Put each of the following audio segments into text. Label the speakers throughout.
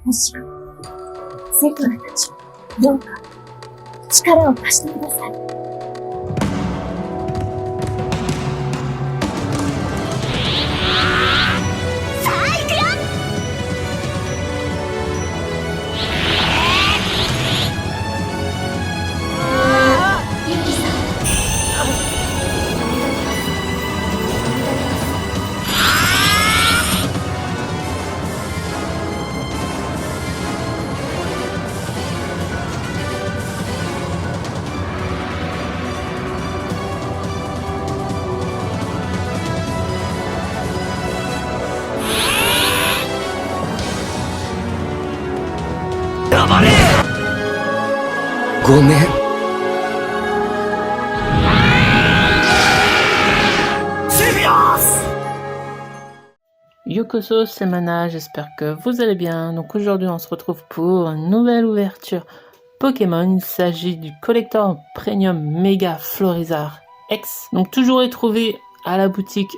Speaker 1: もしくはセクラたち、どうか力を貸してください。
Speaker 2: 黙れ。ごめん。シビアス。
Speaker 3: Yokoso, c'est Mana, j'espère que vous allez bien. Donc aujourd'hui on se retrouve pour une nouvelle ouverture Pokémon. Il s'agit du collector premium Mega Florizarre X. Donc toujours retrouvé à la boutique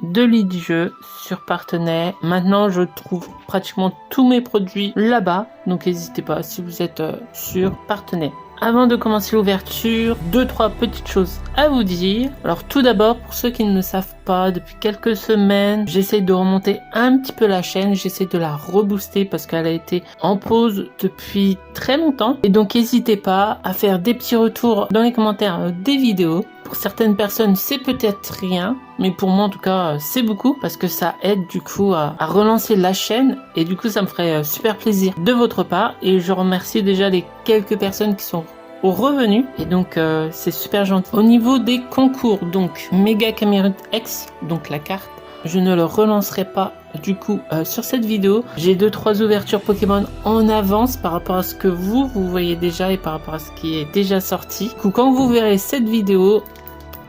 Speaker 3: de l'île jeu sur Partenay. Maintenant je trouve pratiquement tous mes produits là-bas. Donc n'hésitez pas si vous êtes sur Partenay. Avant de commencer l'ouverture, 2-3 petites choses à vous dire. Alors tout d'abord, pour ceux qui ne le savent pas, depuis quelques semaines, j'essaie de remonter un petit peu la chaîne, j'essaie de la rebooster parce qu'elle a été en pause depuis très longtemps. Et donc n'hésitez pas à faire des petits retours dans les commentaires des vidéos. Pour certaines personnes, c'est peut-être rien, mais pour moi en tout cas, c'est beaucoup parce que ça aide du coup à relancer la chaîne et du coup ça me ferait super plaisir de votre part. Et je remercie déjà les quelques personnes qui sont revenus et donc c'est super gentil. Au niveau des concours, donc Mega Cameron X, donc la carte, je ne le relancerai pas du coup sur cette vidéo. J'ai 2-3 ouvertures Pokémon en avance par rapport à ce que vous voyez déjà et par rapport à ce qui est déjà sorti. Du coup, quand vous verrez cette vidéo,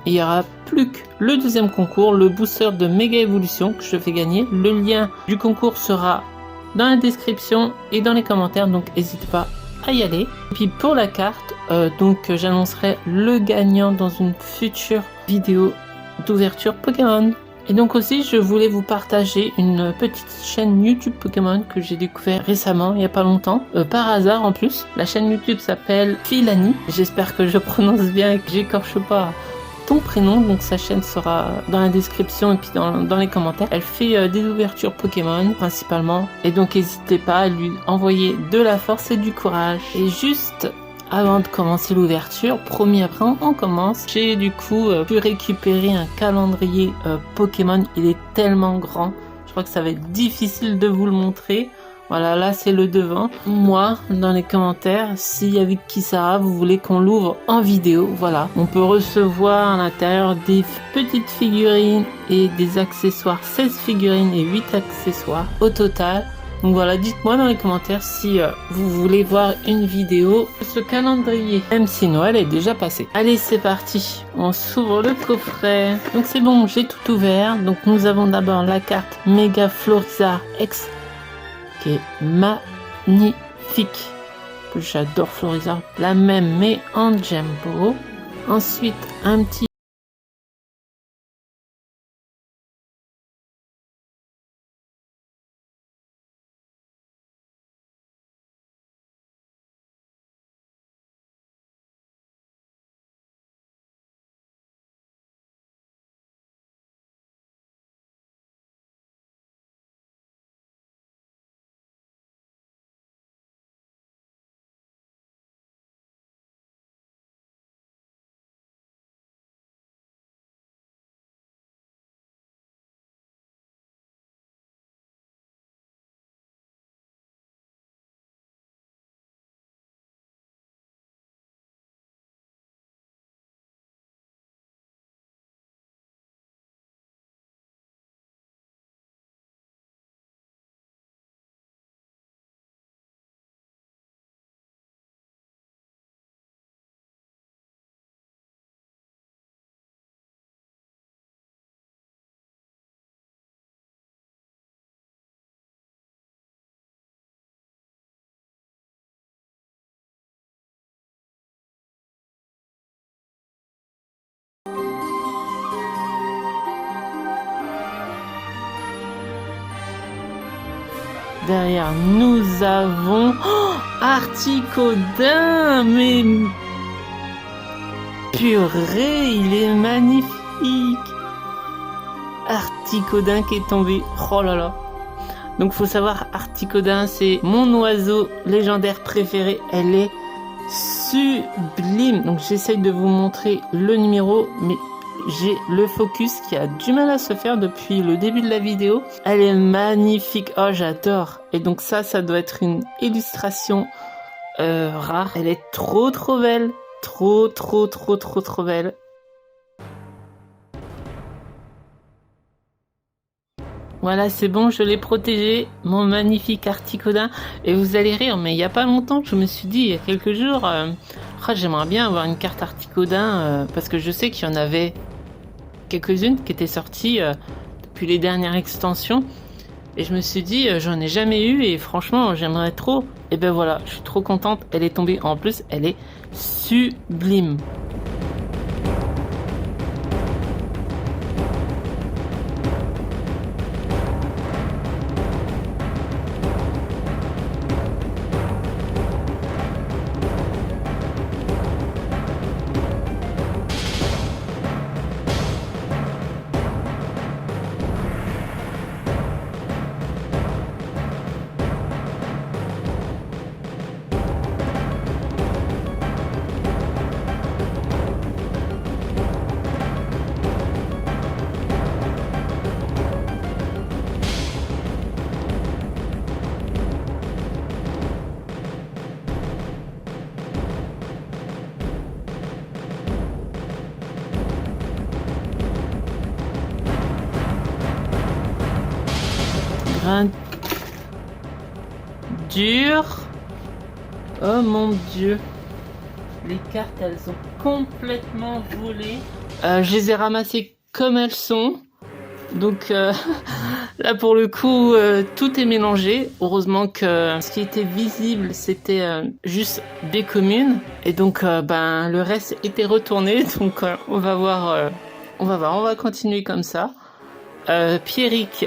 Speaker 3: il n'y aura plus que le deuxième concours, le booster de Méga Évolution que je fais gagner. Le lien du concours sera dans la description et dans les commentaires, donc n'hésitez pas à y aller. Et puis pour la carte, donc j'annoncerai le gagnant dans une future vidéo d'ouverture Pokémon. Et donc aussi, je voulais vous partager une petite chaîne YouTube Pokémon que j'ai découvert récemment, il n'y a pas longtemps, par hasard en plus. La chaîne YouTube s'appelle Filani. J'espère que je prononce bien et que j'écorche pas ton prénom, donc sa chaîne sera dans la description et puis dans les commentaires. Elle fait des ouvertures Pokémon principalement et donc n'hésitez pas à lui envoyer de la force et du courage. Et juste avant de commencer l'ouverture, promis après on commence, j'ai du coup pu récupérer un calendrier Pokémon. Il est tellement grand, je crois que ça va être difficile de vous le montrer. Voilà, là c'est le devant. Moi, dans les commentaires, s'il y avait Kisara, vous voulez qu'on l'ouvre en vidéo, voilà. On peut recevoir à l'intérieur des petites figurines et des accessoires, 16 figurines et 8 accessoires au total. Donc voilà, dites-moi dans les commentaires si vous voulez voir une vidéo de ce calendrier, même si Noël est déjà passé. Allez, c'est parti, on s'ouvre le coffret. Donc c'est bon, j'ai tout ouvert. Donc nous avons d'abord la carte Mega Florizarre X, qui est magnifique. J'adore Florizarre, la même mais en Jumbo. Ensuite un petit Derrière, nous avons Articodin, mais purée, il est magnifique. Articodin qui est tombé. Oh là là. Donc faut savoir, Articodin, c'est mon oiseau légendaire préféré. Elle est sublime. Donc j'essaye de vous montrer le numéro, mais j'ai le focus qui a du mal à se faire depuis le début de la vidéo. Elle est magnifique. Oh, j'adore. Et donc ça doit être une illustration rare. Elle est trop belle. Trop belle. Voilà, c'est bon, je l'ai protégé, mon magnifique Articodin. Et vous allez rire, mais il n'y a pas longtemps, je me suis dit, il y a quelques jours, j'aimerais bien avoir une carte Articodin, parce que je sais qu'il y en avait quelques-unes qui étaient sorties depuis les dernières extensions. Et je me suis dit, j'en ai jamais eu, et franchement, j'aimerais trop. Et ben voilà, je suis trop contente, elle est tombée. En plus, elle est sublime. Grain dur. Oh mon dieu. Les cartes, elles ont complètement volé. Je les ai ramassées comme elles sont. Donc là pour le coup, tout est mélangé. Heureusement que ce qui était visible, c'était juste des communes. Et donc le reste était retourné. Donc on va voir. On va continuer comme ça. Pierrick.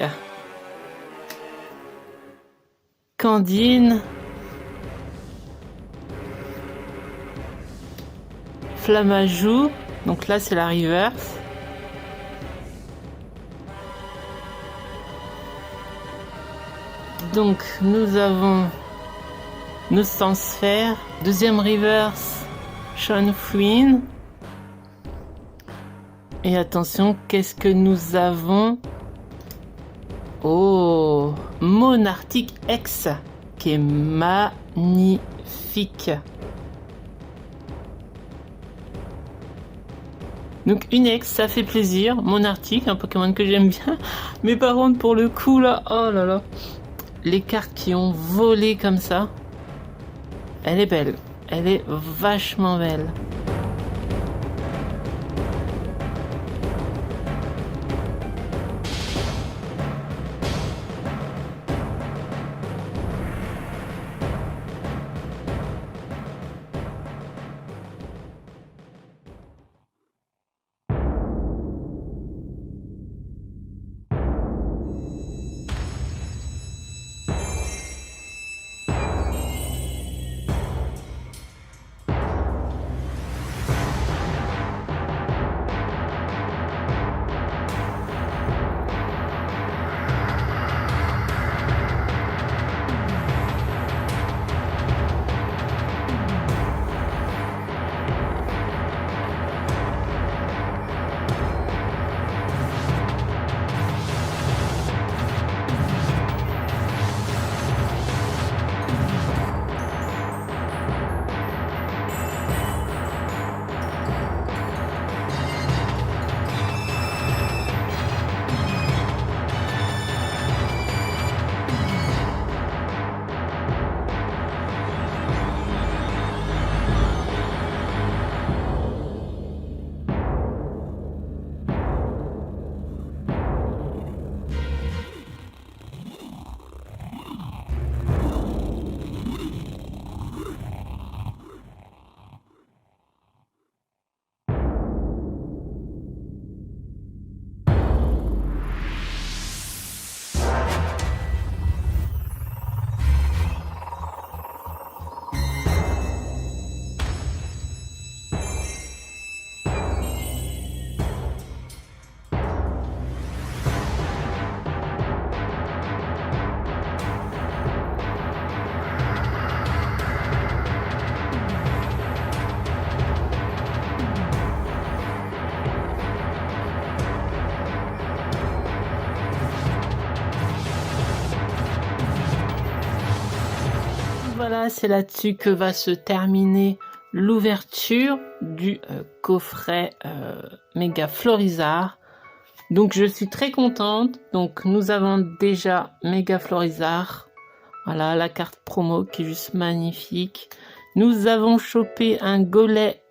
Speaker 3: Candine. Flamajou. Donc là, c'est la reverse. Donc, nous avons nos Sansphères. Deuxième reverse, Sean Flynn. Et attention, qu'est-ce que nous avons? Oh, Monarchic X, qui est magnifique. Donc une X, ça fait plaisir. Monarchic, un Pokémon que j'aime bien. Mais par contre, pour le coup, là, oh là là. Les cartes qui ont volé comme ça. Elle est belle. Elle est vachement belle. Voilà, c'est là-dessus que va se terminer l'ouverture du coffret Méga Florizard. Donc je suis très contente. Donc nous avons déjà Méga Florizard. Voilà la carte promo qui est juste magnifique. Nous avons chopé un golet.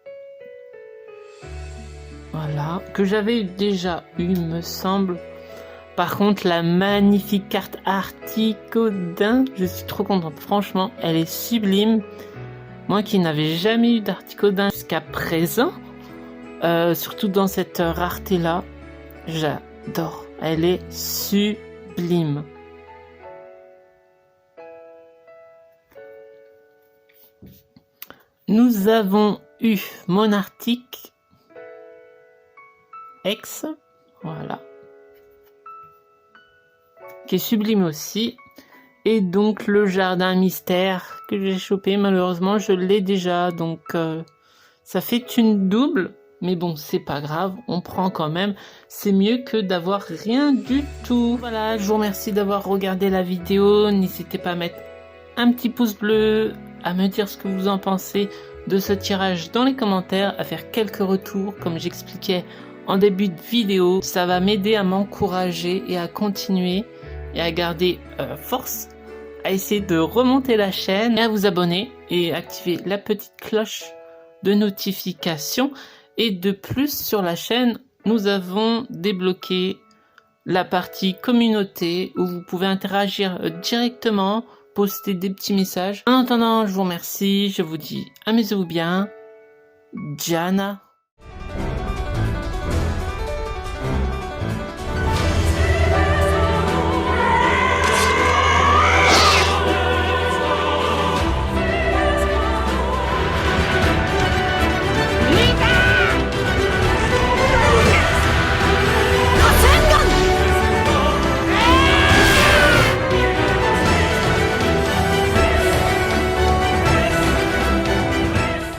Speaker 3: Voilà, que j'avais déjà eu, me semble. Par contre, la magnifique carte Articodin, je suis trop contente. Franchement, elle est sublime. Moi qui n'avais jamais eu d'Articodin jusqu'à présent, surtout dans cette rareté-là, j'adore. Elle est sublime. Nous avons eu Monarchique X, voilà, qui est sublime aussi. Et donc le jardin mystère que j'ai chopé, malheureusement je l'ai déjà, donc ça fait une double, mais bon c'est pas grave, on prend quand même, c'est mieux que d'avoir rien du tout. Voilà, je vous remercie d'avoir regardé la vidéo, n'hésitez pas à mettre un petit pouce bleu, à me dire ce que vous en pensez de ce tirage dans les commentaires, à faire quelques retours comme j'expliquais en début de vidéo, ça va m'aider à m'encourager et à continuer et à garder force, à essayer de remonter la chaîne et à vous abonner et activer la petite cloche de notification. Et de plus, sur la chaîne, nous avons débloqué la partie communauté où vous pouvez interagir directement, poster des petits messages. En attendant, je vous remercie, je vous dis amusez-vous bien. Diana.